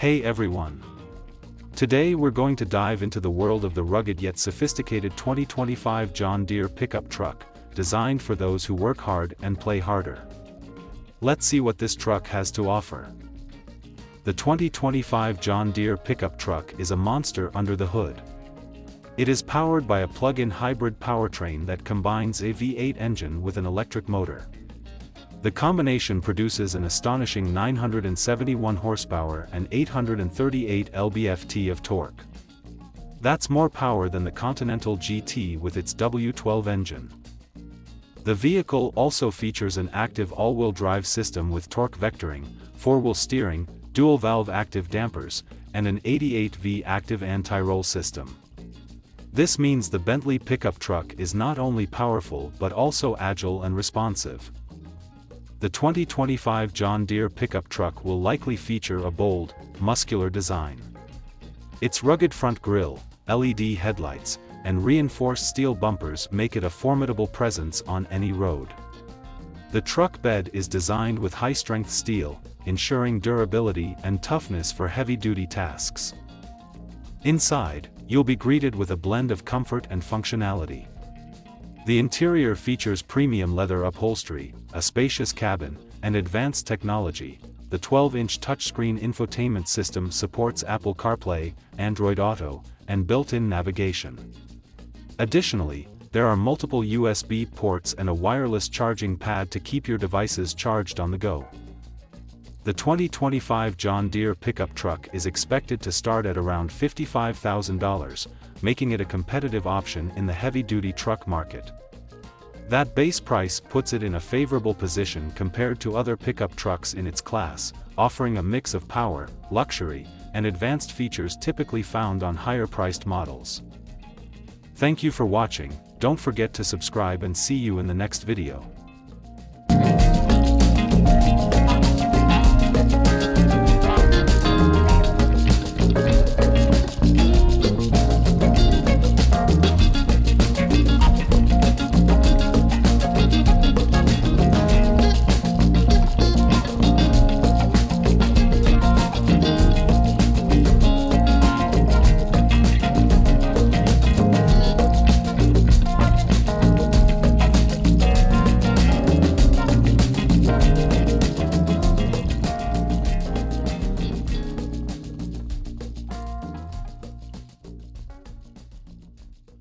Hey everyone! Today we're going to dive into the world of the rugged yet sophisticated 2025 John Deere pickup truck, designed for those who work hard and play harder. Let's see what this truck has to offer. The 2025 John Deere pickup truck is a monster under the hood. It is powered by a plug-in hybrid powertrain that combines a V8 engine with an electric motor. The combination produces an astonishing 971 horsepower and 838 lb-ft of torque. That's more power than the Continental GT with its W12 engine. The vehicle also features an active all-wheel drive system with torque vectoring, four-wheel steering, dual-valve active dampers, and an 88V active anti-roll system. This means the Bentley pickup truck is not only powerful but also agile and responsive. The 2025 John Deere pickup truck will likely feature a bold, muscular design. Its rugged front grille, LED headlights, and reinforced steel bumpers make it a formidable presence on any road. The truck bed is designed with high-strength steel, ensuring durability and toughness for heavy-duty tasks. Inside, you'll be greeted with a blend of comfort and functionality. The interior features premium leather upholstery, a spacious cabin, and advanced technology. The 12-inch touchscreen infotainment system supports Apple CarPlay, Android Auto, and built-in navigation. Additionally, there are multiple USB ports and a wireless charging pad to keep your devices charged on the go. The 2025 John Deere pickup truck is expected to start at around $55,000, making it a competitive option in the heavy-duty truck market. That base price puts it in a favorable position compared to other pickup trucks in its class, offering a mix of power, luxury, and advanced features typically found on higher-priced models. Thank you for watching. Don't forget to subscribe and see you in the next video.